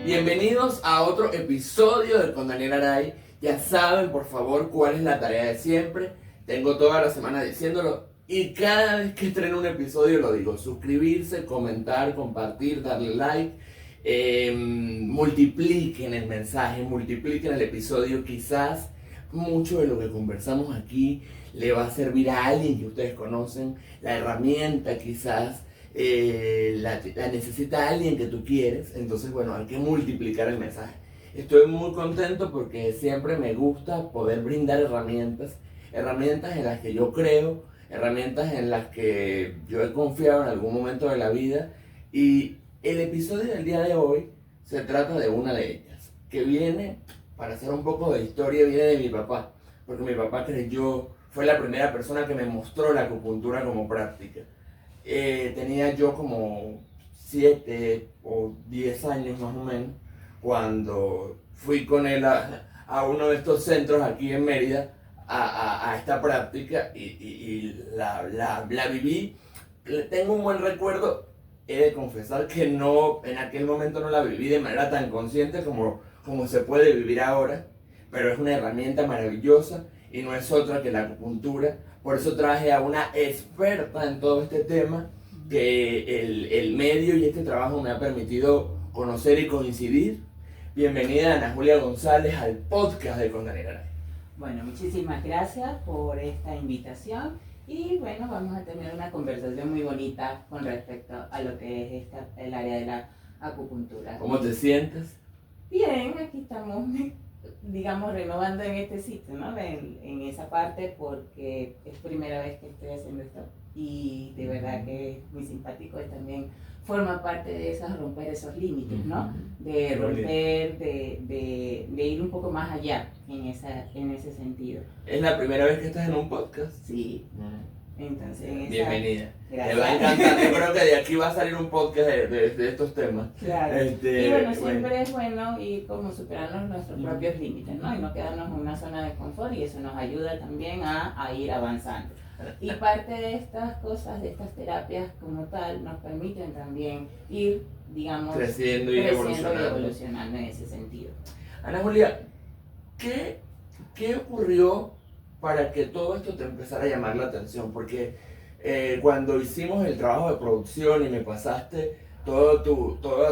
Bienvenidos a otro episodio de Con Daniel Aray. Ya saben, por favor, cuál es la tarea de siempre. Tengo toda la semana diciéndolo y cada vez que estreno un episodio lo digo. Suscribirse, comentar, compartir, darle like. Multipliquen el mensaje, multipliquen el episodio. Quizás mucho de lo que conversamos aquí le va a servir a alguien que ustedes conocen. La herramienta quizás la necesita alguien que tú quieres. Entonces, bueno, hay que multiplicar el mensaje. Estoy muy contento porque siempre me gusta poder brindar herramientas en las que yo creo, herramientas en las que yo he confiado en algún momento de la vida. Y el episodio del día de hoy se trata de una de ellas, que viene, para hacer un poco de historia, viene de mi papá, porque mi papá fue la primera persona que me mostró la acupuntura como práctica. Tenía yo como 7 o 10 años más o menos, cuando fui con él a uno de estos centros aquí en Mérida, a esta práctica y la viví. Tengo un buen recuerdo. He de confesar que en aquel momento no la viví de manera tan consciente como se puede vivir ahora, pero es una herramienta maravillosa y no es otra que la acupuntura. Por eso traje a una experta en todo este tema, que el medio y este trabajo me ha permitido conocer y coincidir. Bienvenida Ana Julia González al podcast de Con Daniel Aray. Bueno, muchísimas gracias por esta invitación y bueno, vamos a tener una conversación muy bonita con respecto a lo que es el área de la acupuntura. ¿Cómo te sientes? Bien, aquí estamos, digamos, renovando en este sitio, ¿no? En esa parte, porque es primera vez que estoy haciendo esto y de verdad que es muy simpático y también forma parte de esas romper esos límites, ¿no? De romper, de ir un poco más allá en ese sentido. ¿Es la primera vez que estás en un podcast? Sí. Entonces, bienvenida. Gracias. Te va a encantar. Yo creo que de aquí va a salir un podcast de estos temas. Claro. Y bueno, siempre es bueno ir como superando nuestros propios límites, ¿no? Y no quedarnos en una zona de confort, y eso nos ayuda también a ir avanzando. Y parte de estas cosas, de estas terapias como tal, nos permiten también ir, digamos, creciendo y evolucionando en ese sentido. Ana Julia, ¿qué ocurrió para que todo esto te empezara a llamar la atención? Porque cuando hicimos el trabajo de producción y me pasaste toda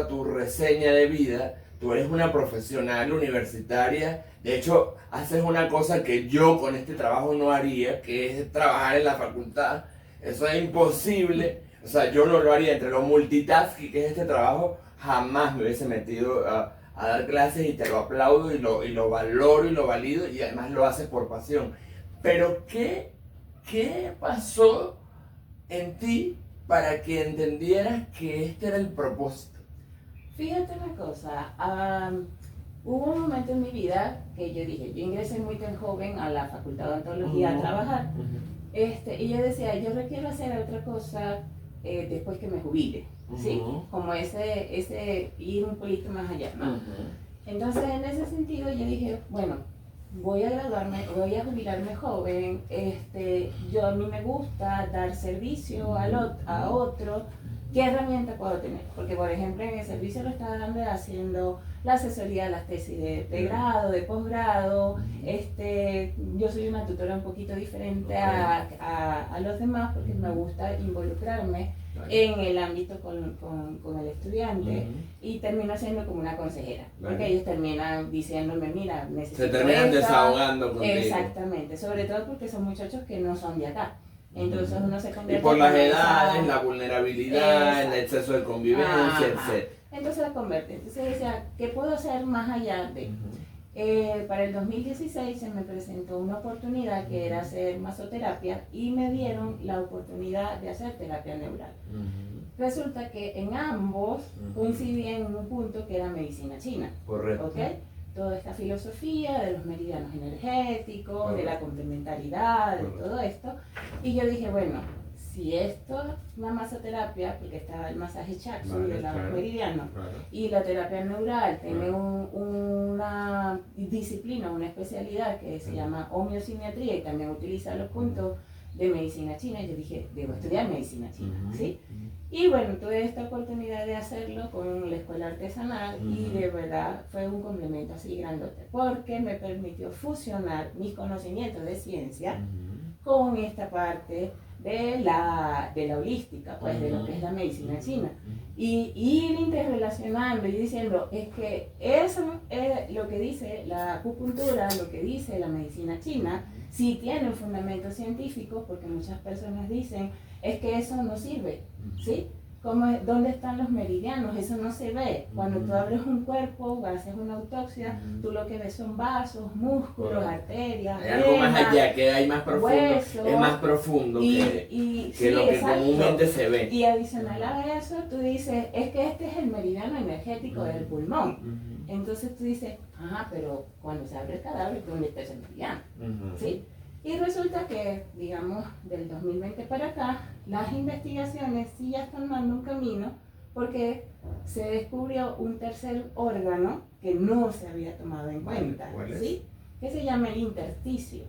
tu reseña de vida, tú eres una profesional universitaria. De hecho, haces una cosa que yo con este trabajo no haría, que es trabajar en la facultad. Eso es imposible. O sea, yo no lo haría. Entre lo multitasking que es este trabajo, jamás me hubiese metido a dar clases, y te lo aplaudo y lo valoro y lo valido, y además lo haces por pasión. Pero ¿qué pasó en ti para que entendieras que este era el propósito? Fíjate una cosa, hubo un momento en mi vida que yo dije, yo ingresé muy tan joven a la Facultad de Odontología a trabajar, y yo decía, yo requiero hacer otra cosa después que me jubile, ¿sí? Como ese ir un poquito más allá, ¿no? Entonces, en ese sentido, yo dije, bueno, voy a graduarme, voy a jubilarme joven, a mí me gusta dar servicio a otro. ¿Qué herramienta puedo tener? Porque, por ejemplo, en el servicio lo estaba dando haciendo la asesoría de las tesis de grado, de posgrado. Yo soy una tutora un poquito diferente a los demás, porque me gusta involucrarme en el ámbito con el estudiante, y termino siendo como una consejera, porque ellos terminan diciéndome, mira, necesito se terminan desahogando contigo. Exactamente, sobre todo porque son muchachos que no son de acá. Entonces uno se convierte y por las edades, la vulnerabilidad, el exceso de convivencia, etc. Entonces la convierte. Entonces decía, ¿qué puedo hacer más allá de? Para el 2016 se me presentó una oportunidad que era hacer masoterapia, y me dieron la oportunidad de hacer terapia neural. Resulta que en ambos coincidían en un punto que era medicina china. Correcto. ¿Okay? Toda esta filosofía de los meridianos energéticos, de la complementariedad, de todo esto. Y yo dije, bueno, si esto es la masoterapia, porque está el masaje Shiatsu de los meridianos, y la terapia neural tiene una disciplina, una especialidad que se llama homeosimiatría, y también utiliza los puntos de medicina china, yo dije, debo estudiar medicina china, ¿sí? Y bueno, tuve esta oportunidad de hacerlo con la escuela artesanal y de verdad fue un complemento así grandote, porque me permitió fusionar mis conocimientos de ciencia con esta parte de la holística, pues de lo que es la medicina china. Y ir interrelacionando y diciendo, es que eso es lo que dice la acupuntura, lo que dice la medicina china, sí tiene un fundamento científico, porque muchas personas dicen, es que eso no sirve, ¿sí? ¿Dónde están los meridianos? Eso no se ve. Cuando tú abres un cuerpo, haces una autopsia, tú lo que ves son vasos, músculos, arterias, hay algo más allá, que hay más profundo, hueso, es más profundo que sí, lo que exacto. comúnmente se ve. Y adicional a eso, tú dices, es que este es el meridiano energético del pulmón. Entonces tú dices, ajá, pero cuando se abre el cadáver, ¿dónde está ese meridiano? ¿Sí? Y resulta que, digamos, del 2020 para acá, las investigaciones sí ya están dando un camino porque se descubrió un tercer órgano que no se había tomado en cuenta, ¿sí? Que se llama el intersticio.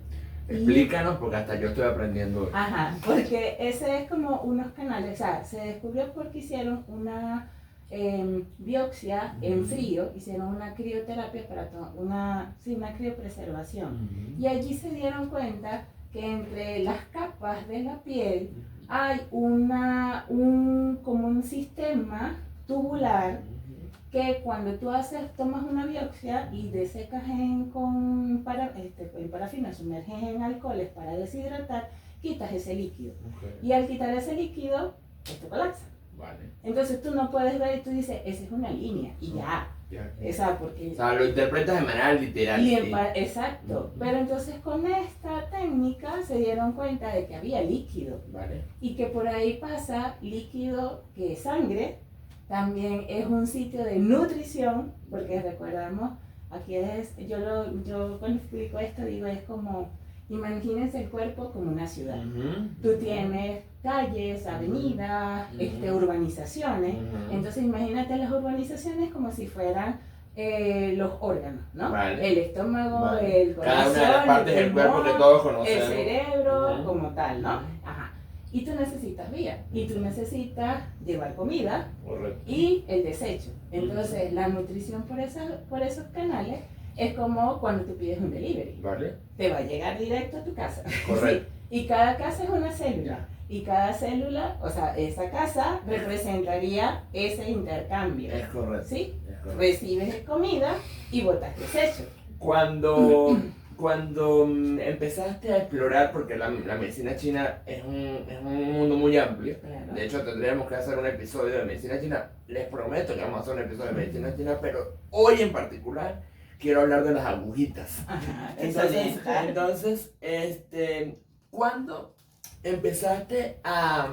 Explícanos, porque hasta yo estoy aprendiendo. Ajá, porque ese es como unos canales, o sea, se descubrió porque hicieron una biopsia en frío, hicieron una crioterapia para una criopreservación. Y allí se dieron cuenta que entre las capas de la piel hay como un sistema tubular que cuando tú tomas una biopsia y desecas en parafina, sumerges en alcoholes para deshidratar, quitas ese líquido. Y al quitar ese líquido, esto colapsa. Vale. Entonces tú no puedes ver y tú dices, esa es una línea y ya. Porque, o sea, lo interpretas de manera literal. Exacto. Pero entonces con esta técnica se dieron cuenta de que había líquido. Vale. Y que por ahí pasa líquido que es sangre. También es un sitio de nutrición, porque recordamos, aquí yo cuando explico esto digo, es como, imagínense el cuerpo como una ciudad. Tú tienes calles, avenidas, urbanizaciones. Entonces imagínate las urbanizaciones como si fueran los órganos, ¿no? Vale. El estómago, el corazón, cada una de las partes del cuerpo que todos conocemos. El cerebro, como tal, ¿no? Ajá. Y tú necesitas vía, y tú necesitas llevar comida. Correcto. Y el desecho. Entonces la nutrición por esos canales es como cuando tú pides un delivery. Vale. Te va a llegar directo a tu casa. Correcto. ¿Sí? Y cada casa es una célula. Y cada célula, o sea, esa casa representaría ese intercambio. Es correcto. ¿Sí? Es correcto. Recibes comida y botas desecho. Cuando empezaste a explorar, porque la medicina china es un mundo muy amplio, Claro. De hecho tendríamos que hacer un episodio de medicina china, les prometo que vamos a hacer un episodio de medicina china, pero hoy en particular quiero hablar de las agujitas. Ajá, Entonces, ¿cuándo empezaste a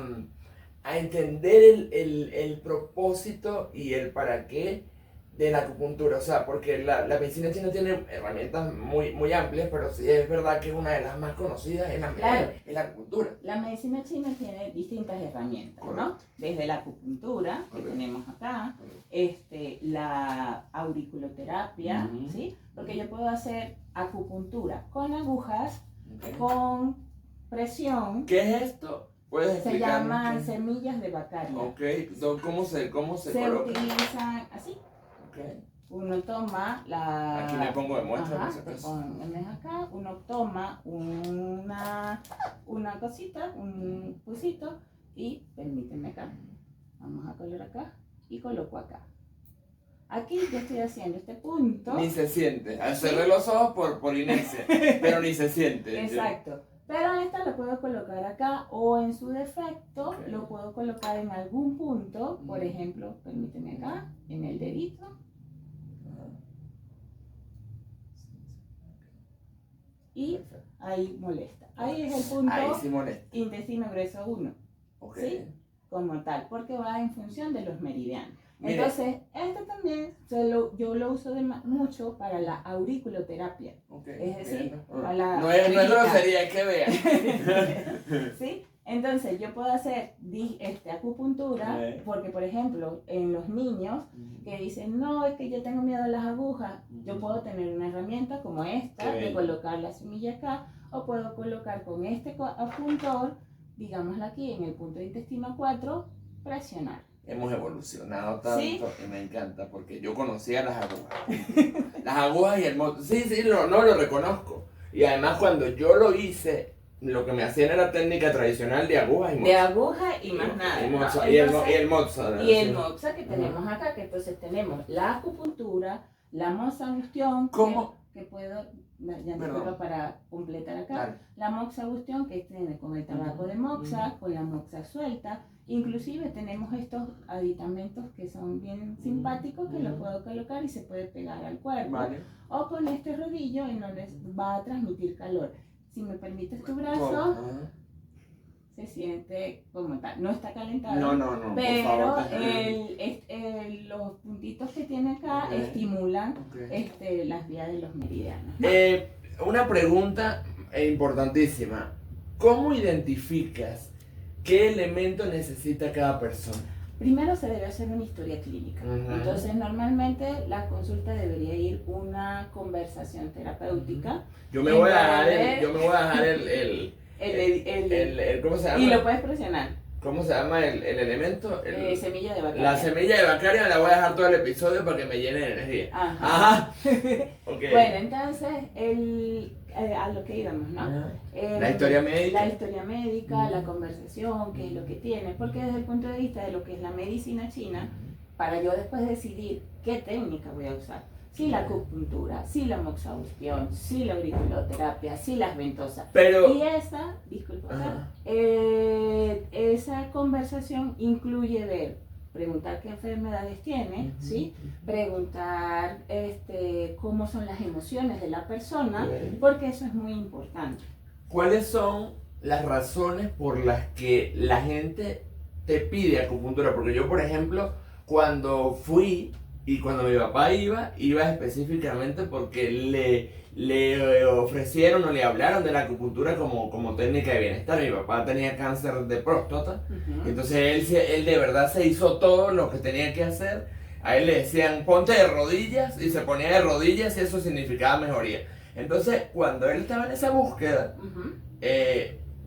entender el propósito y el para qué de la acupuntura? O sea, porque la medicina china tiene herramientas muy amplias, pero sí es verdad que una de las más conocidas es la acupuntura. La medicina china tiene distintas herramientas, ¿no? Desde la acupuntura, que tenemos acá, la auriculoterapia, ¿sí? Porque yo puedo hacer acupuntura con agujas, con presión. ¿Qué es esto? ¿Puedes Se explicar? llaman semillas de bacaria. Ok, ¿cómo se Se coloca? utilizan así. Okay. Uno toma la... Aquí me pongo de muestra. Ajá, te pones acá, uno toma una cosita, un pusito y permíteme acá. Vamos a colocar acá y coloco acá. Aquí yo estoy haciendo este punto. Ni se siente. Cerré los ojos por inercia, pero ni se siente. Exacto. Pero esta lo puedo colocar acá o en su defecto lo puedo colocar en algún punto. Por ejemplo, permíteme acá, en el dedito. Y ahí molesta. Ahí es el punto. Ahí sí molesta. Intestino grueso 1. Okay. ¿Sí? Como tal, porque va en función de los meridianos. Mire. Entonces, este también yo lo uso mucho para la auriculoterapia. Okay. Es decir, para la no es grosería, es que vean. ¿Sí? Entonces, yo puedo hacer acupuntura, porque, por ejemplo, en los niños que dicen, no, es que yo tengo miedo a las agujas, yo puedo tener una herramienta como esta, de colocar la semilla acá, o puedo colocar con este apuntor, digámoslo aquí, en el punto de intestino 4, presionar. Hemos evolucionado tanto ¿Sí? y me encanta porque yo conocía las agujas. Las agujas y el moto. Sí, no lo reconozco. Y además cuando yo lo hice, lo que me hacían era técnica tradicional de agujas y moza. De aguja y más nada. Y, ¿no? moza, Entonces, y el moza. ¿no? y el Sí. moxa que tenemos acá, que entonces tenemos la acupuntura, la moxabustión, ¿Cómo? que puedo, ya me Perdón. acuerdo para completar acá, Dale. la moxabustión que tiene con el tabaco de moxa, con la moxa suelta, inclusive tenemos estos aditamentos que son bien simpáticos que los puedo colocar y se puede pegar al cuerpo, Vale. o con este rodillo en donde va a transmitir calor. Si me permites tu brazo, Ajá. se siente como tal, no está calentado. No, por pero favor. los puntitos que tiene acá Ok. estimulan Ok. las vías de los meridianos, ¿no? Una pregunta importantísima. ¿Cómo identificas qué elemento necesita cada persona? Primero se debe hacer una historia clínica. Ujú. Entonces, normalmente la consulta debería ir una conversación terapéutica. Yo me En voy a dejar donde- ¿cómo se llama? Y lo puedes presionar. ¿Cómo se llama el elemento? Semilla de vaca. La semilla de Bacaria la voy a dejar todo el episodio para que me llene de energía. Ajá. Okay. Bueno, entonces, a lo que íbamos, ¿no? Ajá. La historia médica. La historia médica, la conversación, qué es lo que tiene. Porque desde el punto de vista de lo que es la medicina china, para yo después decidir qué técnica voy a usar, si la acupuntura, si la moxabustión, si la auriculoterapia, si las ventosas. Pero, Y esa, disculpa, Ajá. esa conversación incluye ver, preguntar qué enfermedades tiene, ¿sí? Preguntar cómo son las emociones de la persona, Ok. porque eso es muy importante. ¿cuáles son las razones por las que la gente te pide acupuntura? Porque yo, por ejemplo, cuando fui y cuando mi papá iba específicamente porque le ofrecieron o le hablaron de la acupuntura como técnica de bienestar. Mi papá tenía cáncer de próstata, Ujú. entonces él de verdad se hizo todo lo que tenía que hacer. A él le decían, ponte de rodillas, y se ponía de rodillas y eso significaba mejoría. Entonces, cuando él estaba en esa búsqueda, Ujú.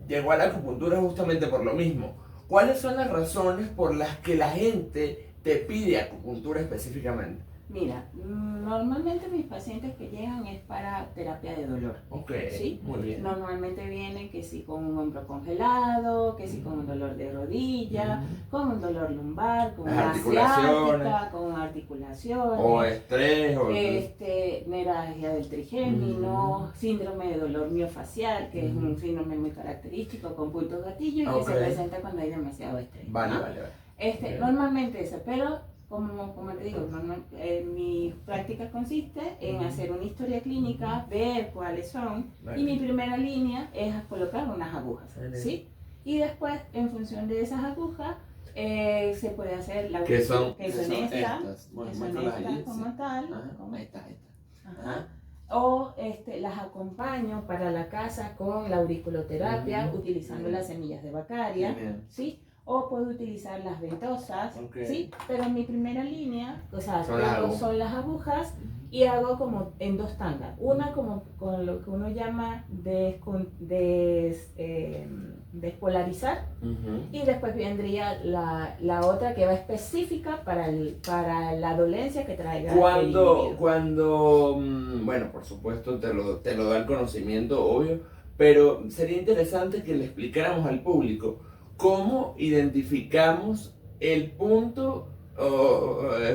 llegó a la acupuntura justamente por lo mismo. ¿Cuáles son las razones por las que la gente te pide acupuntura específicamente? Mira, normalmente mis pacientes que llegan es para terapia de dolor. Ok, ¿Sí? muy bien. Normalmente vienen que si con un hombro congelado, que si con un dolor de rodilla, con un dolor lumbar, con Las una articulaciones. ciática, con articulaciones. O estrés, o... Neuralgia del trigémino, síndrome de dolor miofacial, que es un síndrome muy característico con puntos gatillo y que se Ok. presenta cuando hay demasiado estrés. Vale, ¿no? vale. Ok. Normalmente eso, pero como te digo, mi práctica consiste en hacer una historia clínica, ver cuáles son, Vale. y mi primera línea es colocar unas agujas, Vale. ¿sí? Y después, en función de esas agujas, se puede hacer la ¿Qué son? que son estas? Bueno, que son muéstralas estas allí, como sí. tal, Ajá, como- ahí está. Ajá. O las acompaño para la casa con la auriculoterapia, Ujú. utilizando Bien. las semillas de Bacaria, Bien. ¿sí? O puedo utilizar las ventosas, Ok. ¿sí? Pero en mi primera línea, o sea, Son las tengo- agujas. son las agujas y hago como en dos tandas. Una como con lo que uno llama despolarizar, Ujú. y después vendría la otra que va específica para la dolencia que traiga el individuo. Bueno, por supuesto te lo da el conocimiento, obvio, pero sería interesante que le explicáramos al público cómo identificamos el punto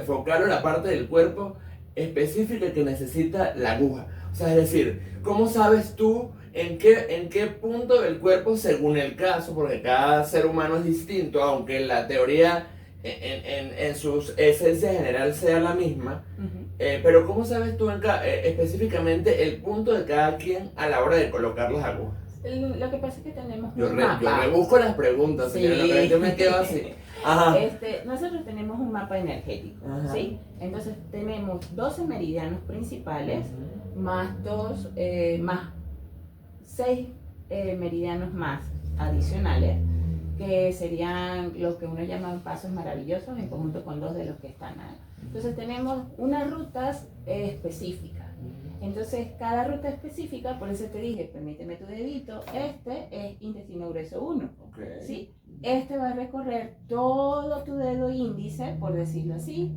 focal o la parte del cuerpo específica que necesita la aguja. O sea, es decir, ¿cómo sabes tú en qué punto del cuerpo, según el caso, porque cada ser humano es distinto, aunque la teoría en su esencia general sea la misma, Ujú. pero ¿cómo sabes tú específicamente el punto de cada quien a la hora de colocar las agujas? Lo que pasa es que tenemos Yo un mapa. rebusco las preguntas, señora, Sí. pero yo me quedo así. Ajá. Nosotros tenemos un mapa energético, Ajá. ¿sí? Entonces tenemos 12 meridianos principales, más 6 meridianos más adicionales, que serían lo que uno llama pasos maravillosos en conjunto con 2 de los que están ahí. Entonces tenemos unas rutas específicas. Entonces, cada ruta específica, por eso te dije, permíteme tu dedito, este es intestino grueso 1, Okay. ¿sí? Este va a recorrer todo tu dedo índice, por decirlo así,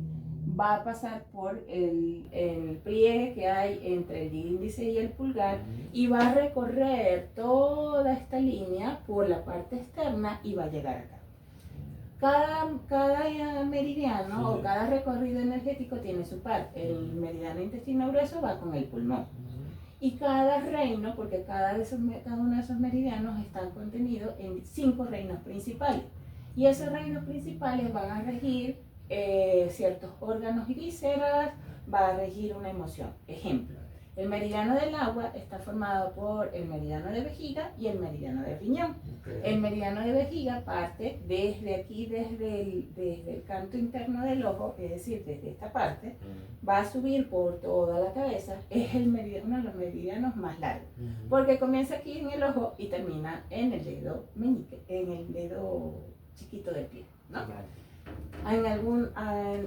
va a pasar por el pliegue que hay entre el índice y el pulgar y va a recorrer toda esta línea por la parte externa y va a llegar acá. Cada meridiano o cada recorrido energético tiene su par. El meridiano intestino grueso va con el pulmón. Y cada reino, porque cada uno de esos meridianos están contenidos en 5 reinos principales. Y esos reinos principales van a regir ciertos órganos y vísceras, va a regir una emoción. Ejemplo, el meridiano del agua está formado por el meridiano de vejiga y el meridiano de riñón. Okay. El meridiano de vejiga parte desde aquí, desde el canto interno del ojo, es decir, desde esta parte, va a subir por toda la cabeza, es uno de los meridianos más largos, porque comienza aquí en el ojo y termina en el dedo meñique, en el dedo chiquito del pie, ¿no? En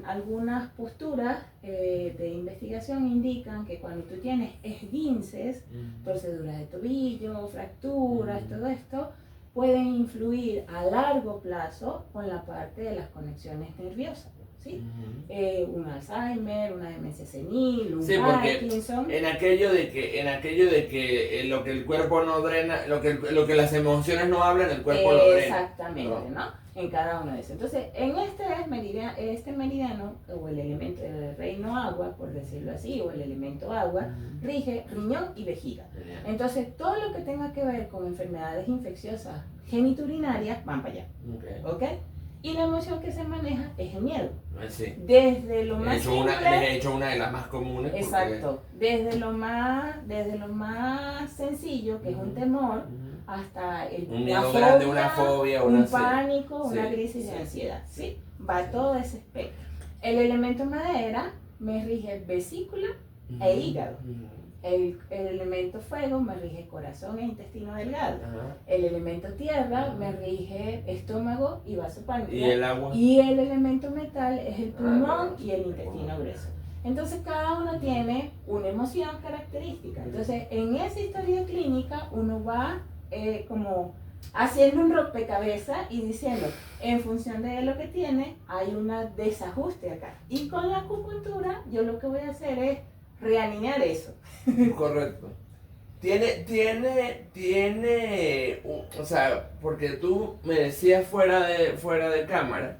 algunas posturas de investigación indican que cuando tú tienes esguinces, torceduras de tobillo, fracturas, todo esto, pueden influir a largo plazo con la parte de las conexiones nerviosas, ¿sí? Un Alzheimer, una demencia senil, un Parkinson. En aquello de que lo que el cuerpo no drena, lo que las emociones no hablan, el cuerpo lo drena. Exactamente, ¿no? En cada uno de esos. Entonces, en este meridiano, o el elemento del reino agua, por decirlo así, o el elemento agua, rige riñón y vejiga. Entonces, todo lo que tenga que ver con enfermedades infecciosas geniturinarias, van para allá. ¿Ok? Y la emoción que se maneja es el miedo. Sí. Desde lo más simple, les he hecho una de las más comunes. Exacto. Desde lo más sencillo, que es un temor, hasta un miedo grande, una fobia, un pánico, una crisis de ansiedad, ¿sí? Va todo ese espectro. El elemento madera me rige vesícula e hígado. El elemento fuego me rige corazón e intestino delgado. El elemento tierra me rige estómago y vaso páncreas. ¿Y el agua? Y el elemento metal es el pulmón y el intestino grueso. Entonces cada uno tiene una emoción característica. Entonces en esa historia clínica uno va como haciendo un rompecabezas y diciendo, en función de lo que tiene, hay un desajuste acá. Y con la acupuntura, yo lo que voy a hacer es realinear eso. Correcto. O sea, porque tú me decías fuera de cámara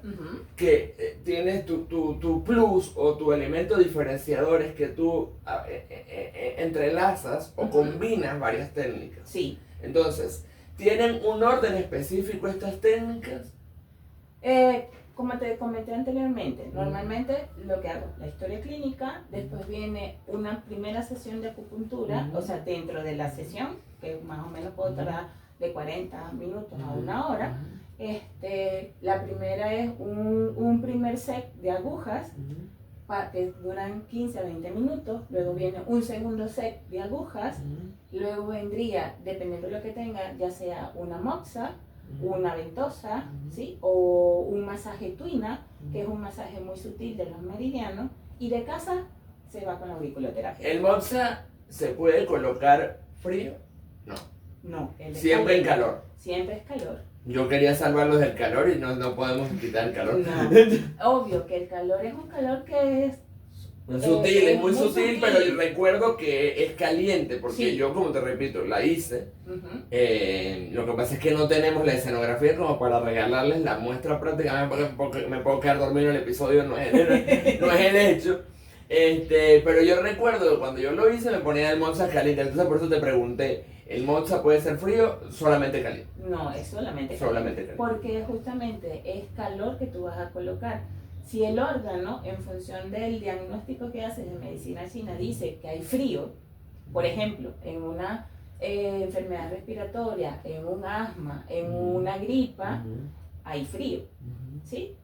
que tienes tu plus o tu elemento diferenciador es que tú entrelazas o combinas varias técnicas. Sí. Entonces, ¿tienen un orden específico estas técnicas? Como te comenté anteriormente, normalmente lo que hago, la historia clínica, después viene una primera sesión de acupuntura, o sea, dentro de la sesión, que más o menos puedo tardar de 40 minutos a una hora. La primera es un primer set de agujas, que duran 15 a 20 minutos, luego viene un segundo set de agujas, luego vendría, dependiendo de lo que tenga, ya sea una moxa, una ventosa, ¿sí? O un masaje tuina, que es un masaje muy sutil de los meridianos, y de casa se va con la auriculoterapia. ¿El moxa se puede colocar frío? No. No. Siempre en calor. Siempre es calor. Yo quería salvarlos del calor y no podemos quitar el calor. No. Obvio que el calor es un calor que es sutil, es muy sutil, pero recuerdo que es caliente, porque sí. Yo, como te repito, la hice. Lo que pasa es que no tenemos la escenografía como para regalarles la muestra práctica, porque me puedo quedar dormido en el episodio, no es el hecho. Pero yo recuerdo que cuando yo lo hice me ponía el mocha caliente, entonces por eso te pregunté, ¿el mocha puede ser frío o solamente caliente? No, es solamente caliente. Porque justamente es calor que tú vas a colocar. Si el órgano, en función del diagnóstico que hace de medicina china, dice que hay frío, por ejemplo, en una enfermedad respiratoria, en un asma, en una gripa, hay frío, ¿sí?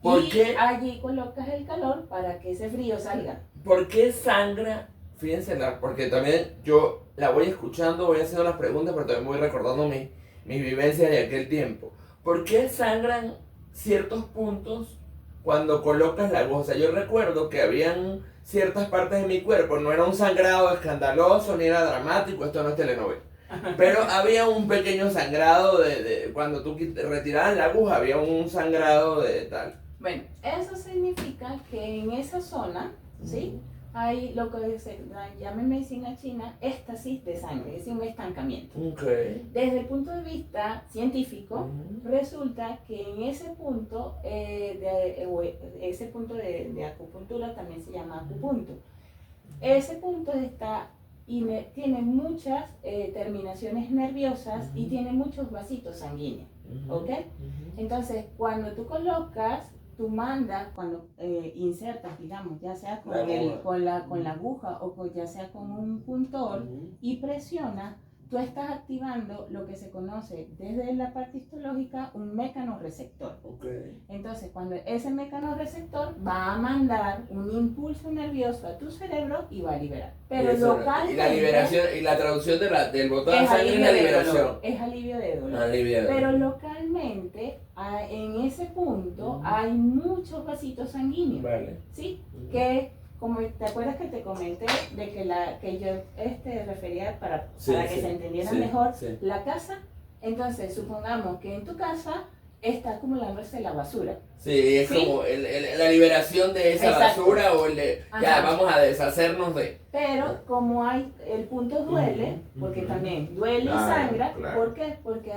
¿Por qué? Allí colocas el calor para que ese frío salga. ¿Por qué sangra? Fíjense, porque también yo la voy escuchando, voy haciendo las preguntas, pero también voy recordando mis vivencias de aquel tiempo. ¿Por qué sangran ciertos puntos cuando colocas la aguja. O sea, yo recuerdo que habían ciertas partes de mi cuerpo, no era un sangrado escandaloso ni era dramático, esto no es telenovela. Pero había un pequeño sangrado cuando tú retirabas la aguja, había un sangrado de tal. Bueno, eso significa que en esa zona, ¿sí? Hay lo que se llama en medicina china éstasis de sangre, es decir, un estancamiento. Okay. Desde el punto de vista científico, resulta que en ese punto, ese punto de acupuntura también se llama acupunto. Ese punto tiene muchas terminaciones nerviosas y tiene muchos vasitos sanguíneos, ¿ok? Entonces, cuando tú colocas, tú mandas, cuando insertas, digamos, ya sea con la aguja o ya sea con un puntor y presionas, tú estás activando lo que se conoce desde la parte histológica un mecanorreceptor. Okay. Entonces, cuando ese mecanorreceptor va a mandar un impulso nervioso a tu cerebro y va a liberar. Pero localmente... Y la liberación, y la traducción del botón de sangre es la liberación. Es alivio de dolor. Alivio de dolor. Pero localmente, en ese punto, hay muchos vasitos sanguíneos. Vale. ¿Sí? Que... Como te acuerdas que te comenté de que yo refería para que se entendiera mejor la casa. Entonces, supongamos que en tu casa está acumulándose la basura. Sí, es como la liberación de esa basura o ya vamos a deshacernos de. Pero como el punto duele, porque también duele y sangra, ¿por qué? Porque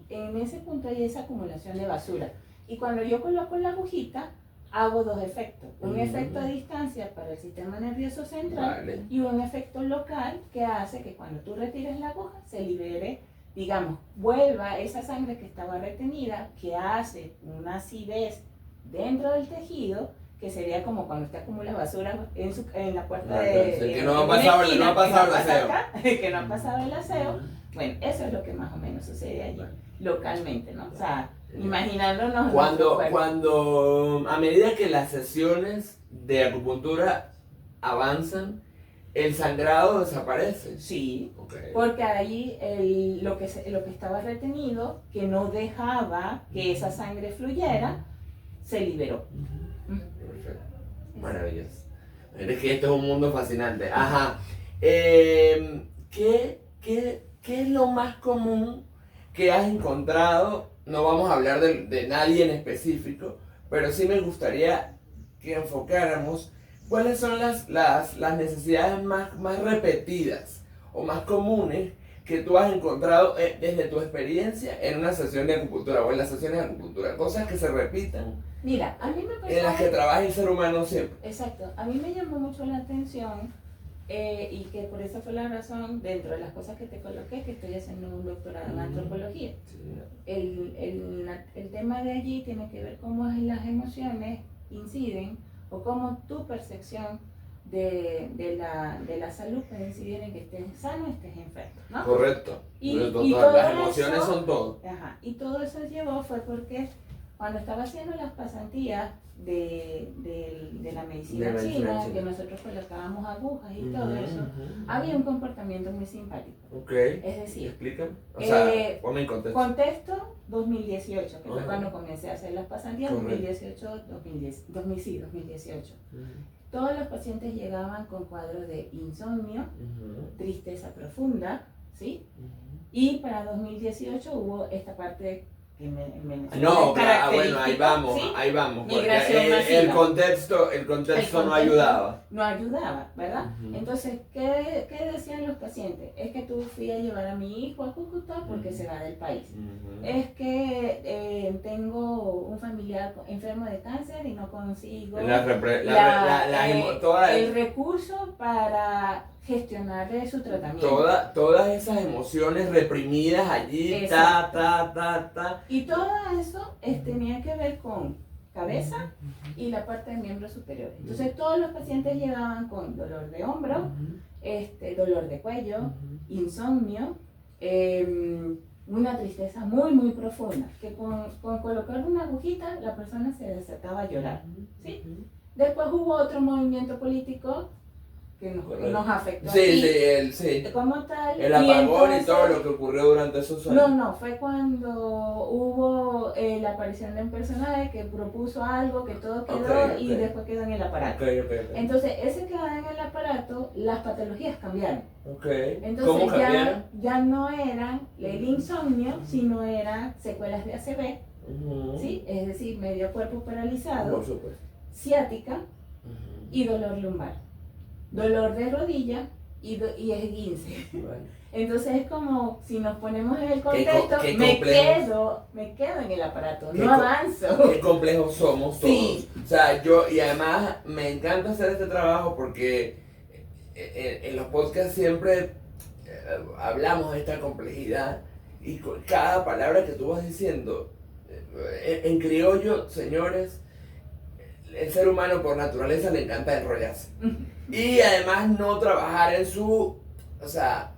en ese punto hay esa acumulación de basura. Y cuando yo coloco la agujita, hago dos efectos, un efecto a distancia para el sistema nervioso central y un efecto local que hace que cuando tú retires la aguja se libere, digamos, vuelva esa sangre que estaba retenida, que hace una acidez dentro del tejido, que sería como cuando usted acumula basura en la puerta que no ha pasado el aseo. Que no ha pasado el aseo. Bueno, eso es lo que más o menos sucede allí, localmente, ¿no? O sea, imaginándonos cuando a medida que las sesiones de acupuntura avanzan, el sangrado desaparece. Sí, porque ahí lo que estaba retenido, que no dejaba que esa sangre fluyera, se liberó. Perfecto. Maravilloso. Es que esto es un mundo fascinante. Ajá. ¿Qué es lo más común que has encontrado? No vamos a hablar de nadie en específico, pero sí me gustaría que enfocáramos cuáles son las necesidades más repetidas o más comunes que tú has encontrado desde tu experiencia en una sesión de acupuntura o en las sesiones de acupuntura, cosas que se repitan. Mira, a mí me pasó... En las que trabaja el ser humano siempre. Exacto, a mí me llamó mucho la atención y que por eso fue la razón, dentro de las cosas que te coloqué, que estoy haciendo un doctorado en antropología. Sí. El tema de allí tiene que ver cómo las emociones inciden o cómo tu percepción de la salud puede incidir en que estés sano o estés enfermo, ¿no? Correcto. Y las emociones son todo. Ajá, y todo eso llevó fue porque cuando estaba haciendo las pasantías de la medicina china, que nosotros colocábamos agujas y todo eso, había un comportamiento muy simpático. Es decir, explícame. O sea, ponme en contexto. Contexto 2018, que fue cuando comencé a hacer las pasantías, 2018. Todos los pacientes llegaban con cuadros de insomnio, tristeza profunda, ¿sí? Y para 2018 hubo esta parte que me no, bueno, ahí vamos, ¿sí? Ahí vamos, porque el contexto no ayudaba. No ayudaba, ¿verdad? Entonces, ¿qué decían los pacientes? Es que fui a llevar a mi hijo a Cúcuta porque se va del país. Es que tengo un familiar enfermo de cáncer y no consigo el recurso para gestionarle su tratamiento. Todas esas emociones reprimidas allí, Y todo eso tenía que ver con cabeza y la parte de miembros superiores. Entonces todos los pacientes llegaban con dolor de hombro, dolor de cuello, insomnio, una tristeza muy muy profunda, que con colocar una agujita la persona se desataba a llorar, ¿sí? Después hubo otro movimiento político que Correcto. nos afectó Sí, así, sí, como tal. el apagón entonces, y todo lo que ocurrió durante esos años. no, fue cuando hubo la aparición de un personaje que propuso algo, que todo quedó Ok. y después quedó en el aparato. Ok. Entonces, ese quedar en el aparato, las patologías cambiaron. Ok. Entonces ¿Cómo cambiaron? ya no eran el insomnio, sino eran secuelas de ACV, ¿sí? Es decir, medio cuerpo paralizado, Por supuesto. ciática y dolor lumbar. Dolor de rodilla y esguince. Vale. Entonces es como si nos ponemos en el contexto, qué me complejo. quedo en el aparato, Qué no avanzo. Qué complejos somos todos. Sí. O sea, y además me encanta hacer este trabajo porque en los podcasts siempre hablamos de esta complejidad y con cada palabra que tú vas diciendo, en criollo, señores, el ser humano por naturaleza le encanta enrollarse. Y además no trabajar en su, o sea,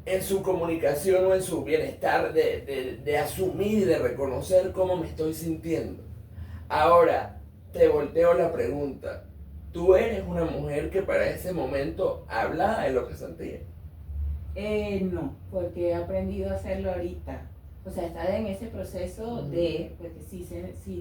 en su comunicación o en su bienestar de asumir y de reconocer cómo me estoy sintiendo. Ahora, te volteo la pregunta. ¿Tú eres una mujer que para ese momento hablaba de lo que sentía? No, porque he aprendido a hacerlo ahorita. O sea, estar en ese proceso de, porque sí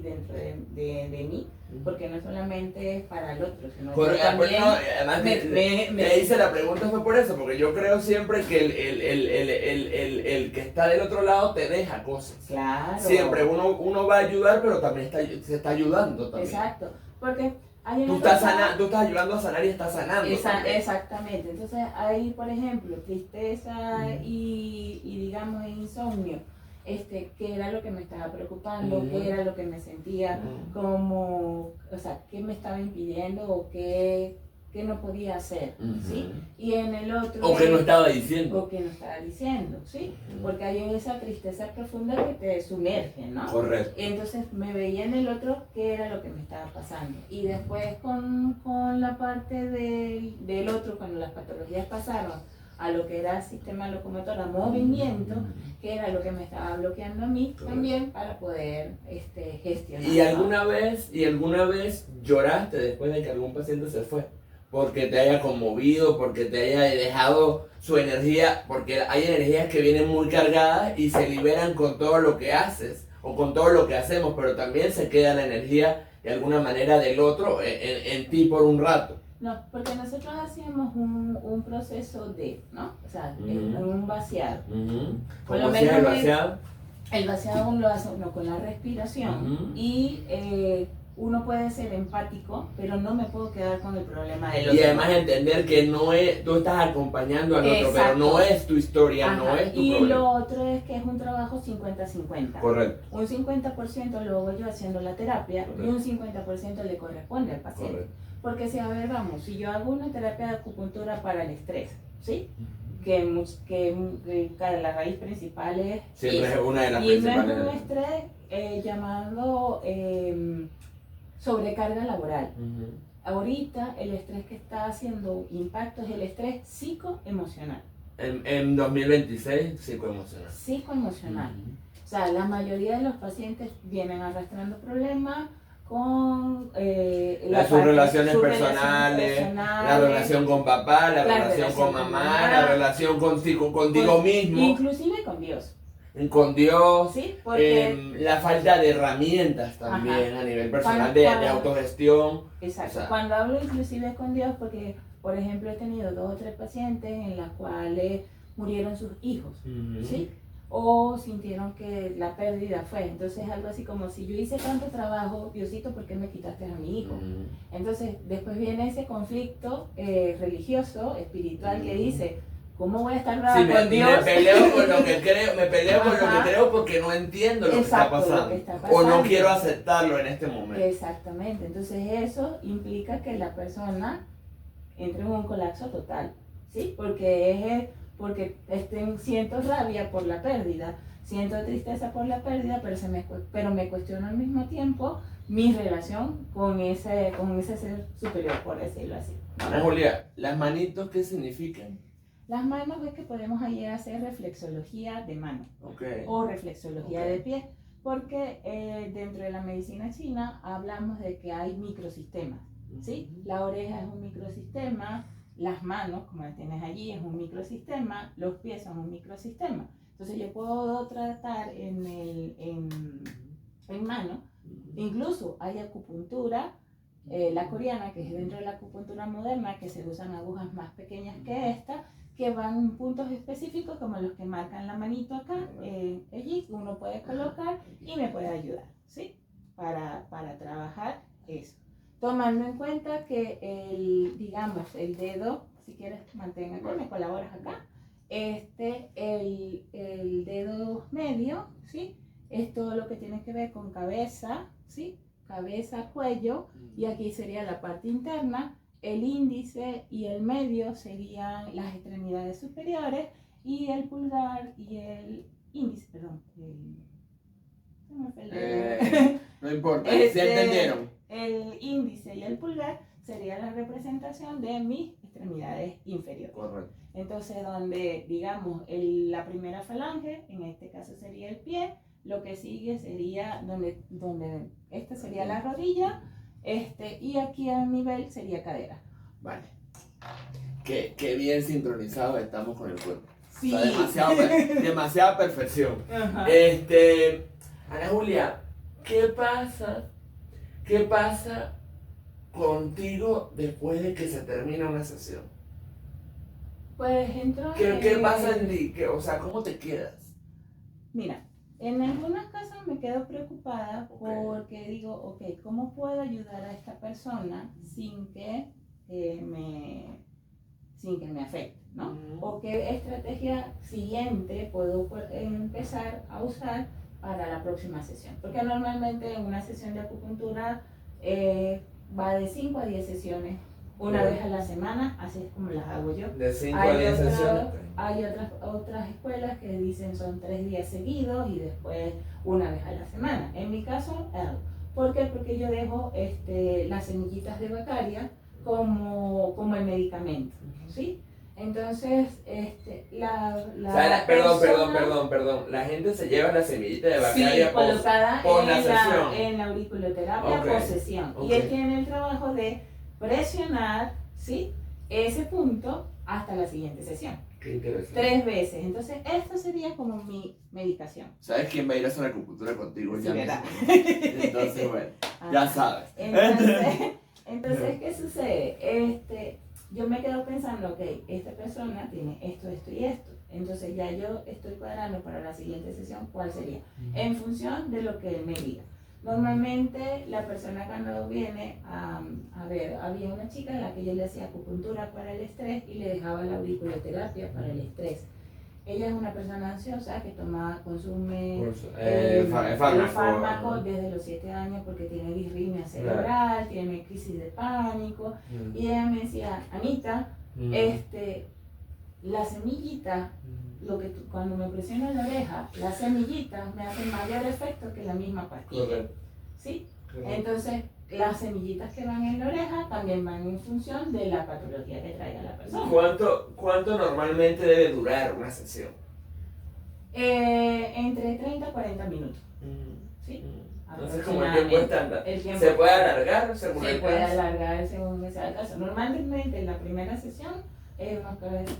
dentro de mí, porque no solamente es para el otro, sino que también no, además me hice la pregunta fue por eso, porque yo creo siempre que el que está del otro lado te deja cosas. Claro. Siempre uno va a ayudar, pero también se está ayudando también. Exacto, porque hay tú estás ayudando a sanar y estás sanando. Exactamente, entonces hay, por ejemplo, tristeza y digamos insomnio. Qué era lo que me estaba preocupando, qué era lo que me sentía, como, o sea, qué me estaba impidiendo o qué no podía hacer, ¿sí? Y en el otro... O que no estaba diciendo. O que no estaba diciendo, ¿sí? Porque hay esa tristeza profunda que te sumerge, ¿no? Correcto. Entonces me veía en el otro qué era lo que me estaba pasando. Y después con la parte del otro, cuando las patologías pasaron a lo que era sistema locomotor, a movimiento, que era lo que me estaba bloqueando a mí. Correcto. También para poder gestionar. ¿Y alguna vez lloraste después de que algún paciente se fue? Porque te haya conmovido, porque te haya dejado su energía, porque hay energías que vienen muy cargadas y se liberan con todo lo que haces o con todo lo que hacemos, pero también se queda la energía de alguna manera del otro en ti por un rato. No, porque nosotros hacíamos un proceso ¿no? O sea, un vaciado. ¿Cómo hacías el vaciado? El vaciado uno lo hace con la respiración y uno puede ser empático, pero no me puedo quedar con el problema del otro. Y además entender que no es, tú estás acompañando al otro, pero no es tu historia, no es tu problema. Y lo otro es que es un trabajo 50-50. Correcto. Un 50% lo hago yo haciendo la terapia. Correcto. Y un 50% le corresponde al paciente. Correcto. Porque si, a ver, vamos, si yo hago una terapia de acupuntura para el estrés, ¿sí? Que la raíz principal es... Siempre es una de las principales. Y no es un estrés llamado sobrecarga laboral. Ahorita el estrés que está haciendo impacto es el estrés psicoemocional. En 2026, psicoemocional. Psicoemocional. O sea, la mayoría de los pacientes vienen arrastrando problemas con sus relaciones personales, la relación con papá, la relación con mamá, la relación contigo mismo. Inclusive con Dios. Con Dios, ¿sí? Porque, la falta de herramientas también a nivel personal de autogestión. Exacto, o sea, cuando hablo inclusive con Dios, porque por ejemplo he tenido 2 o 3 pacientes en las cuales murieron sus hijos, ¿sí? O sintieron que la pérdida fue, entonces algo así como si yo hice tanto trabajo, Diosito, ¿por qué me quitaste a mi hijo? Entonces después viene ese conflicto religioso, espiritual que dice, ¿cómo voy a estar brava con Dios? Me peleo con lo que creo, porque no entiendo lo que está pasando. O no quiero aceptarlo en este momento. Exactamente, entonces eso implica que la persona entre en un colapso total, ¿sí? Porque siento rabia por la pérdida, siento tristeza por la pérdida, pero me cuestiono al mismo tiempo mi relación con ese ser superior, por decirlo así. Ana Julia, ¿las manitos qué significan? Las manos es que podemos ir a hacer reflexología de mano, okay, o reflexología de pie, porque dentro de la medicina china hablamos de que hay microsistemas, ¿sí? La oreja es un microsistema, las manos, como las tienes allí, es un microsistema, los pies son un microsistema. Entonces yo puedo tratar en mano, incluso hay acupuntura, la coreana, que es dentro de la acupuntura moderna, que se usan agujas más pequeñas que esta, que van en puntos específicos como los que marcan la manito acá, allí uno puede colocar y me puede ayudar, ¿sí? Para trabajar eso. Tomando en cuenta que digamos, el dedo, si quieres mantenga acá, me colaboras acá, el dedo medio, ¿sí? Es todo lo que tiene que ver con cabeza, ¿sí? Cabeza, cuello, y aquí sería la parte interna. El índice y el medio serían las extremidades superiores, y el pulgar y el índice, perdón, no importa, ¿se entendieron? El índice y el pulgar sería la representación de mis extremidades inferiores. Correcto. Entonces, donde, digamos, la primera falange, en este caso sería el pie, lo que sigue sería donde esta sería la rodilla, y aquí a nivel sería cadera. Vale. Qué bien sincronizados estamos con el cuerpo. Sí. O sea, demasiada perfección. Ajá. Ana Julia, ¿qué pasa contigo después de que se termina una sesión? Pues entro ¿Qué pasa en ti? O sea, ¿cómo te quedas? Mira, en algunos casos me quedo preocupada porque digo, ok, ¿cómo puedo ayudar a esta persona sin que me afecte, ¿no? O qué estrategia siguiente puedo empezar a usar para la próxima sesión. Porque normalmente en una sesión de acupuntura va de 5 a 10 sesiones, una vez a la semana, así es como las hago yo. De 5 a 10 sesiones. Hay otras escuelas que dicen son 3 días seguidos y después una vez a la semana. En mi caso, ¿por qué? Porque yo dejo las semillitas de Bacaria como el medicamento, ¿sí? Entonces, Perdón. La gente se lleva la semillita de Bacaria, sí, colocada por la sesión. En la auriculoterapia por sesión. Y él tiene el trabajo de presionar, ¿sí?, ese punto hasta la siguiente sesión. Qué interesante. 3 veces. Entonces, esto sería como mi medicación. ¿Sabes quién va a ir a hacer acupuntura contigo? Sí, Ya ¿verdad? Entonces, bueno, ya sabes. Entonces, ¿qué sucede? Yo me quedo pensando, ok, esta persona tiene esto, esto y esto. Entonces ya yo estoy cuadrando para la siguiente sesión cuál sería, en función de lo que él me diga. Normalmente la persona cuando viene a ver, había una chica a la que yo le hacía acupuntura para el estrés y le dejaba la auriculoterapia para el estrés. Ella es una persona ansiosa que consume fármaco desde los 7 años porque tiene disritmia cerebral, tiene crisis de pánico. Y ella me decía, Anita, la semillita, cuando me presionan la oreja, las semillitas me hacen mayor efecto que la misma pastilla. ¿Sí? Entonces, las semillitas que van en la oreja también van en función de la patología que traiga la persona. ¿Cuánto normalmente debe durar una sesión? Entre 30 a 40 minutos. ¿Sí? Entonces, como el tiempo estándar. ¿Se puede alargar según el caso? Se puede alargar según sea el caso. Normalmente en la primera sesión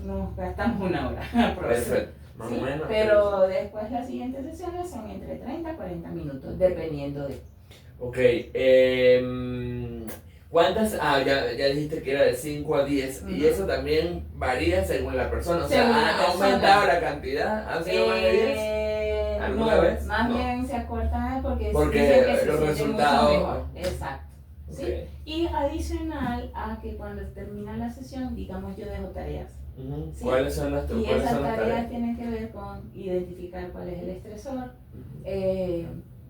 nos gastamos 1 hora. Perfecto. Más o menos. Pero después las siguientes sesiones son entre 30 a 40 minutos, dependiendo de... Ok. ¿Cuántas? Ya dijiste que era de 5 a 10. Y eso también varía según la persona. O sea, ¿ha aumentado la cantidad? ¿Han sido más de 10? ¿Alguna vez? Más bien se acorta porque que los resultados. Exacto. ¿Sí? Y adicional a que cuando termina la sesión, digamos, yo dejo tareas. ¿Sí? ¿Cuáles son las tareas? Y esas tareas tienen que ver con identificar cuál es el estresor.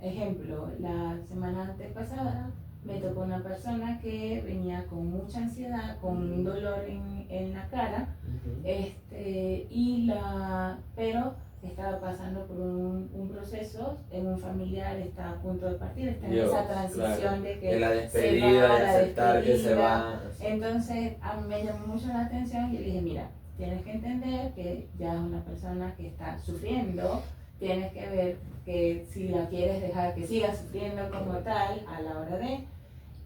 Ejemplo, la semana antepasada me tocó una persona que venía con mucha ansiedad, con un dolor en la cara, pero estaba pasando por un proceso en un familiar, está a punto de partir, está en esa transición de que la despedida, de aceptar que se va. Entonces a mí me llamó mucho la atención y le dije, mira, tienes que entender que ya es una persona que está sufriendo, tienes que ver que si la quieres dejar que siga sufriendo como tal a la hora de...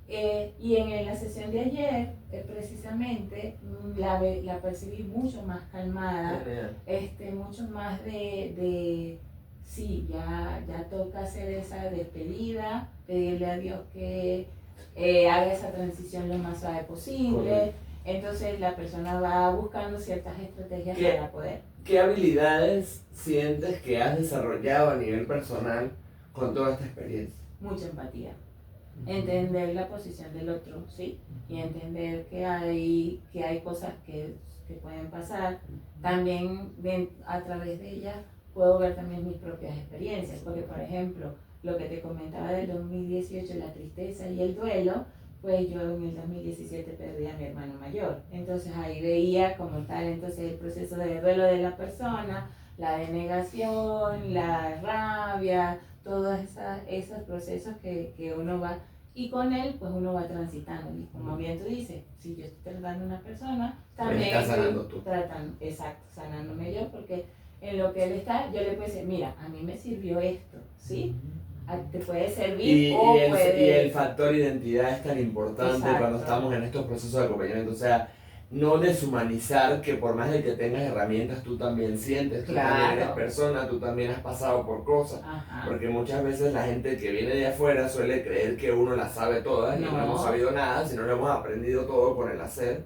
Y en la sesión de ayer, precisamente, la percibí mucho más calmada, mucho más sí, ya toca hacer esa despedida, pedirle a Dios que haga esa transición lo más suave posible. Correcto. Entonces la persona va buscando ciertas estrategias para poder. ¿Qué habilidades sientes que has desarrollado a nivel personal con toda esta experiencia? Mucha empatía. Entender la posición del otro, ¿sí? Y entender que hay cosas que pueden pasar. También a través de ellas puedo ver también mis propias experiencias, porque por ejemplo, lo que te comentaba del 2018, la tristeza y el duelo, pues yo en el 2017 perdí a mi hermano mayor. Entonces ahí veía como tal entonces el proceso de duelo de la persona, la denegación, la rabia, todos esos procesos que uno va, y con él pues uno va transitando. Y como bien tú dices, si yo estoy tratando a una persona, también estás sanando tú. Exacto, sanándome yo, porque en lo que él está, yo le puedo decir, mira, a mí me sirvió esto, ¿sí? Te puede servir y el factor identidad es tan importante. Exacto. Cuando estamos en estos procesos de acompañamiento, o sea, no deshumanizar que por más de que tengas herramientas, tú también sientes, tú también eres persona, tú también has pasado por cosas. Ajá. Porque muchas veces la gente que viene de afuera suele creer que uno las sabe todas y no hemos sabido nada, sino lo hemos aprendido todo con el hacer.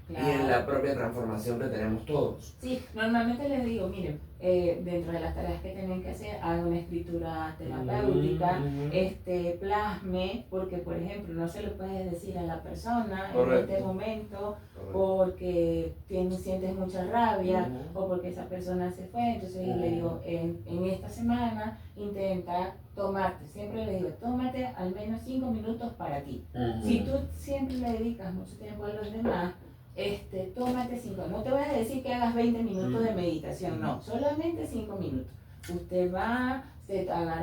Claro. Y en la propia transformación que tenemos todos. Sí, normalmente les digo, miren, dentro de las tareas que tienen que hacer, hagan una escritura terapéutica, plasme, porque por ejemplo no se lo puedes decir a la persona. Correcto. En este momento, correcto, porque sientes mucha rabia, o porque esa persona se fue. Entonces le digo, en esta semana intenta tomarte, siempre le digo, tómate al menos 5 minutos para ti. Si tú siempre le dedicas mucho tiempo a los demás, tómate 5, no te voy a decir que hagas 20 minutos de meditación, no, solamente 5 minutos. Usted va,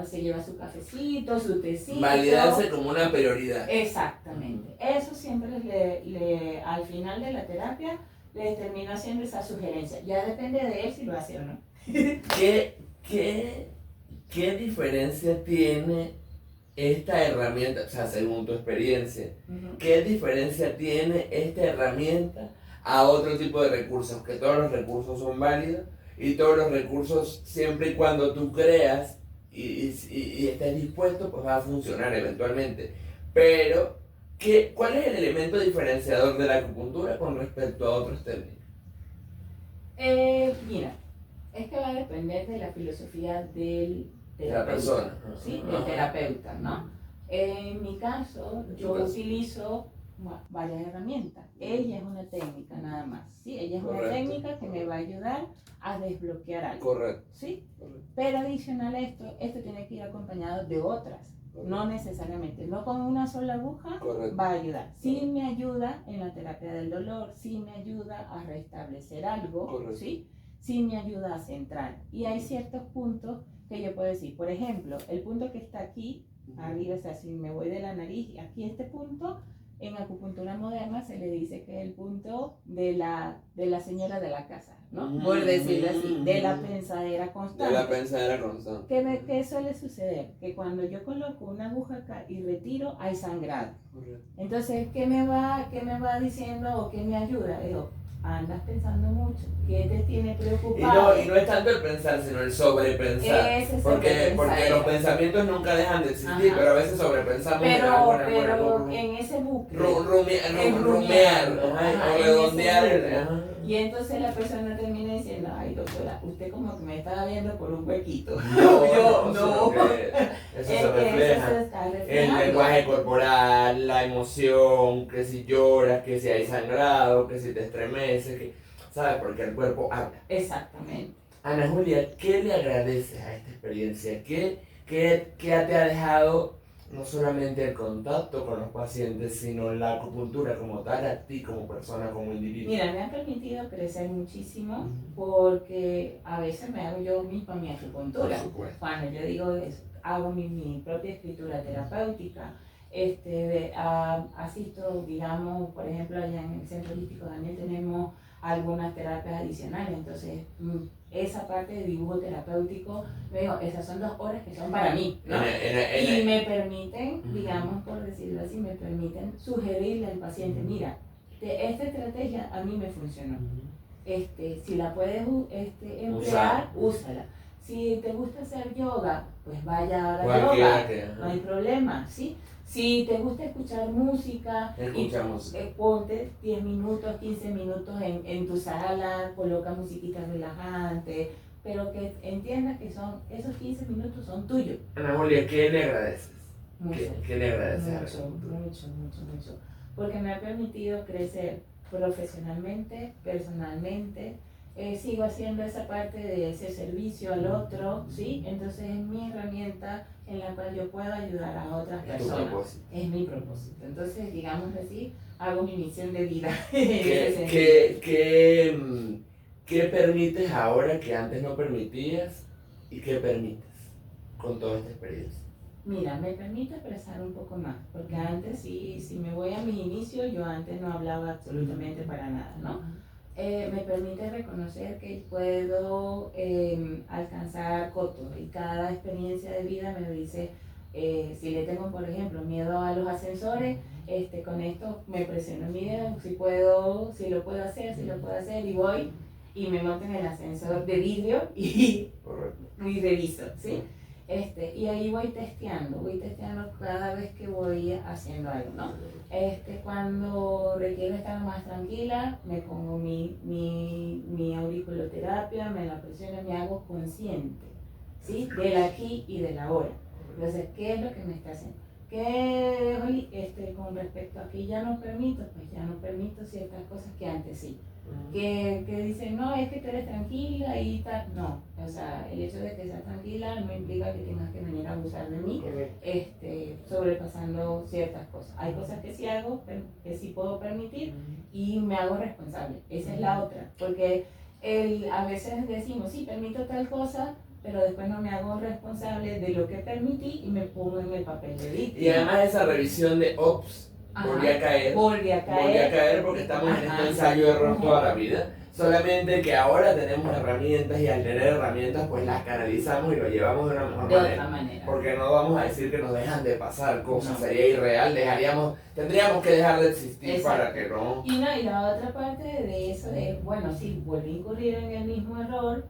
se lleva su cafecito, su tecito. Validarse como una prioridad. Exactamente. Eso siempre al final de la terapia les termino haciendo esa sugerencia. Ya depende de él si lo hace o no. ¿Qué diferencia tiene esta herramienta, o sea, según tu experiencia, qué diferencia tiene esta herramienta a otro tipo de recursos? Que todos los recursos son válidos y todos los recursos, siempre y cuando tú creas y estés dispuesto, pues va a funcionar eventualmente. Pero, ¿cuál es el elemento diferenciador de la acupuntura con respecto a otros técnicas? Mira, es que va a depender de la filosofía de la persona, ¿sí? Del terapeuta, ¿no? En mi caso, yo utilizo varias herramientas. Ella es una técnica nada más, ¿sí? Ella es una técnica que me va a ayudar a desbloquear algo. Correcto. ¿Sí? Correcto. Pero adicional a esto tiene que ir acompañado de otras. Correcto. No necesariamente, no con una sola aguja. Correcto. Va a ayudar. Sí me ayuda en la terapia del dolor, sí me ayuda a restablecer algo. Correcto. ¿Sí? Sí me ayuda a centrar. Y hay ciertos puntos que yo puedo decir, por ejemplo, el punto que está aquí, arriba, o sea, si me voy de la nariz, aquí este punto, en acupuntura moderna se le dice que es el punto de la señora de la casa, ¿no? Por decirlo así, de la pensadera constante. De la pensadera constante. ¿Qué suele suceder? Que cuando yo coloco una aguja acá y retiro, hay sangrado. Correcto. Entonces, ¿qué me va diciendo o qué me ayuda? Digo, andas pensando mucho, ¿qué te tiene preocupado? Y no es tanto el pensar, sino el sobrepensar. Porque los pensamientos nunca dejan de existir. Ajá. Pero a veces sobrepensamos pero en ese bucle. Rumiar, o redondear. Y entonces la persona termina diciendo, ay doctora, usted como que me estaba viendo por un huequito. No. Eso se refleja. El lenguaje corporal, la emoción, que si lloras, que si hay sangrado, que si te estremeces, ¿sabes? Porque el cuerpo habla. Exactamente. Ana Julia, ¿qué le agradeces a esta experiencia? ¿Qué te ha dejado no solamente el contacto con los pacientes, sino la acupuntura como tal, a ti como persona, como individuo? Mira, me ha permitido crecer muchísimo porque a veces me hago yo misma mi acupuntura. Cuando yo digo eso, hago mi propia escritura terapéutica, asisto, digamos, por ejemplo, allá en el Centro Holístico Daniel tenemos algunas terapias adicionales. Entonces, esa parte de dibujo terapéutico, me digo, esas son 2 horas que son para mí, ¿no? Y me permiten, digamos, por decirlo así, me permiten sugerirle al paciente, mira, esta estrategia a mí me funcionó. Si la puedes emplear, úsala. Si te gusta hacer yoga, pues vaya ahora a yoga, no hay problema, ¿sí? Si te gusta escuchar música, ponte 10 minutos, 15 minutos en tu sala, coloca musiquita relajante, pero que entiendas que esos 15 minutos son tuyos. Ana Julia, ¿qué le agradeces? Mucho. ¿Qué le agradeces? Mucho. Porque me ha permitido crecer profesionalmente, personalmente. Sigo haciendo esa parte de ese servicio al otro, ¿sí? Entonces es mi herramienta en la cual yo puedo ayudar a otras personas. Es mi propósito. Entonces, digamos así, hago mi misión de vida. ¿Qué permites ahora que antes no permitías y qué permites con toda esta experiencia? Mira, me permite expresar un poco más, porque antes, si me voy a mi inicio, yo antes no hablaba absolutamente para nada, ¿no? Me permite reconocer que puedo alcanzar cotos y cada experiencia de vida me dice, si le tengo, por ejemplo, miedo a los ascensores, con esto me presiono mi dedo, si lo puedo hacer y voy y me monto en el ascensor de vidrio y reviso, ¿sí? Y ahí voy testeando cada vez que voy haciendo algo, ¿no? Cuando requiero estar más tranquila, me pongo mi auriculoterapia, me la presiono, me hago consciente, ¿sí? Del aquí y del ahora. Entonces, ¿qué es lo que me está haciendo? Con respecto a que ya no permito, pues ya no permito ciertas cosas que antes sí. Que dicen, no, es que tú eres tranquila y tal. No, o sea, el hecho de que seas tranquila no implica que tengas que venir a abusar de mí, sobrepasando ciertas cosas. Hay cosas que sí hago, que sí puedo permitir y me hago responsable. Esa es la otra, porque a veces decimos, sí, permito tal cosa, pero después no me hago responsable de lo que permití y me pongo en el papel de víctima. Y además esa revisión de, volví a caer porque estamos en este ensayo de error toda la vida. Solamente que ahora tenemos herramientas y al tener herramientas pues las canalizamos y lo llevamos de una mejor manera. Porque no vamos a decir que nos dejan de pasar cosas, sería irreal, tendríamos que dejar de existir para que no. Y la otra parte de eso es, bueno, sí, vuelvo a incurrir en el mismo error,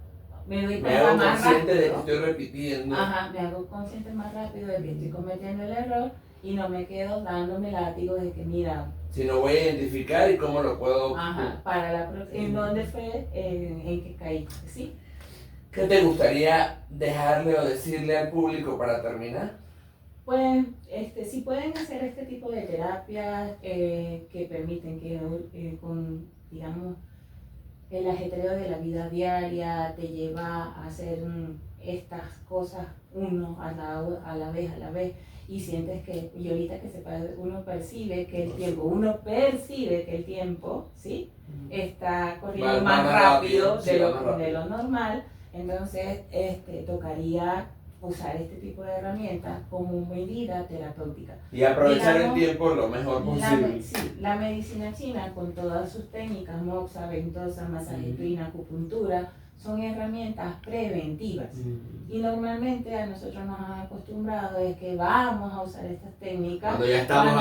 me doy cuenta más rápido. Me hago consciente de que estoy repitiendo. Me hago consciente más rápido de que estoy cometiendo el error y no me quedo dándome látigo de que mira. Si no voy a identificar y cómo lo puedo. Para la próxima. ¿En dónde fue en que caí? ¿Sí? ¿Qué te gustaría dejarle o decirle al público para terminar? Pues, si pueden hacer este tipo de terapias que permiten que con, digamos, el ajetreo de la vida diaria te lleva a hacer estas cosas a la vez y sientes que, y ahorita que uno percibe que el tiempo, ¿sí? Está corriendo más rápido de lo normal, entonces tocaría usar este tipo de herramientas como medida terapéutica. Y aprovechar el tiempo lo mejor posible. La medicina china, con todas sus técnicas, moxa, ventosa, masaje tuina, acupuntura, son herramientas preventivas. Y normalmente a nosotros nos han acostumbrado es que vamos a usar estas técnicas cuando ya estamos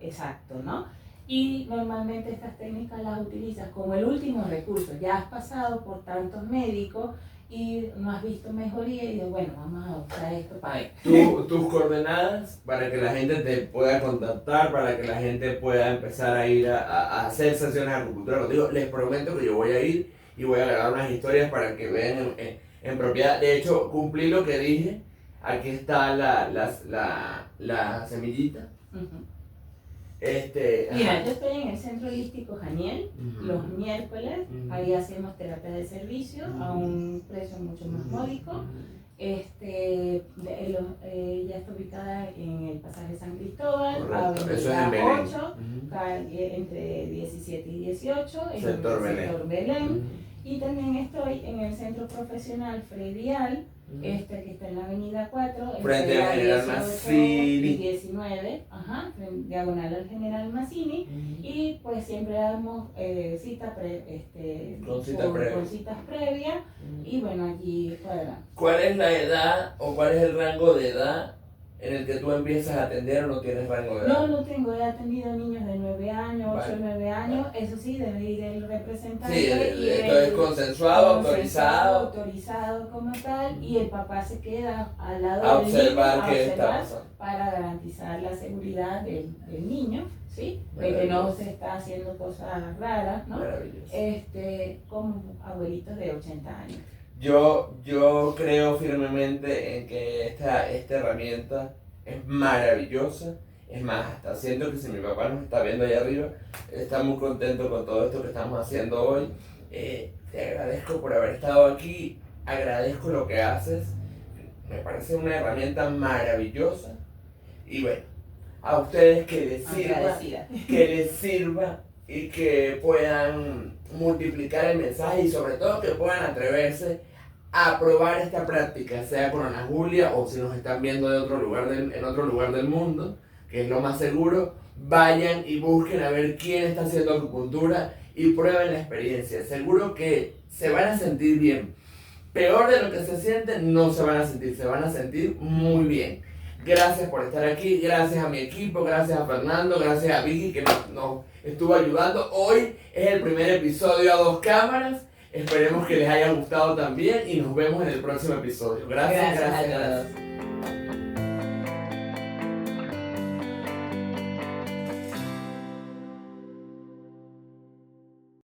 exacto, ¿no? Y normalmente estas técnicas las utilizas como el último recurso. Ya has pasado por tantos médicos y no has visto mejoría y dices, bueno, vamos a usar esto para ver. Tus coordenadas para que la gente te pueda contactar, para que la gente pueda empezar a ir a hacer sesiones de acupuntura contigo. Les prometo que yo voy a ir y voy a agregar unas historias para que vean en propiedad. De hecho, cumplí lo que dije. Aquí está la semillita. Mira, yo estoy en el Centro Holístico Janiel los miércoles, ahí hacemos terapia de servicio a un precio mucho más módico. Ya está ubicada en el pasaje San Cristóbal, avenida 8, entre 17 y 18, en el sector Belén. Y también estoy en el Centro Profesional Fredial, que está en la avenida 4, frente entre al la General 18 Mazzini. y 19, diagonal al General Mazzini, y pues siempre damos con citas previas, y bueno, allí cuadramos. ¿Cuál es la edad o cuál es el rango de edad en el que tú empiezas a atender o no tienes rango de edad? No tengo, he atendido niños de 9 años, 8 o 9 años, eso sí, debe ir el representante. Sí, y esto es consensuado, autorizado. Autorizado como tal, y el papá se queda al lado A del niño observar qué está pasando. para garantizar la seguridad del niño, ¿sí? De que no se está haciendo cosas raras, ¿no? Maravilloso. Como abuelitos de 80 años. Yo creo firmemente en que esta herramienta es maravillosa. Es más, hasta siento que si mi papá nos está viendo allá arriba, está muy contento con todo esto que estamos haciendo hoy. Te agradezco por haber estado aquí, agradezco lo que haces. Me parece una herramienta maravillosa. Y bueno, a ustedes que les sirva y que puedan multiplicar el mensaje y sobre todo que puedan atreverse a probar esta práctica, sea con Ana Julia o si nos están viendo de en otro lugar del mundo, que es lo más seguro. Vayan y busquen a ver quién está haciendo acupuntura y prueben la experiencia. Seguro que se van a sentir bien. Peor de lo que se sienten, no se van a sentir muy bien. Gracias por estar aquí, gracias a mi equipo, gracias a Fernando, gracias a Vicky que nos estuvo ayudando. Hoy es el primer episodio a 2 cámaras. Esperemos que les haya gustado también y nos vemos en el próximo episodio. Gracias. A todos.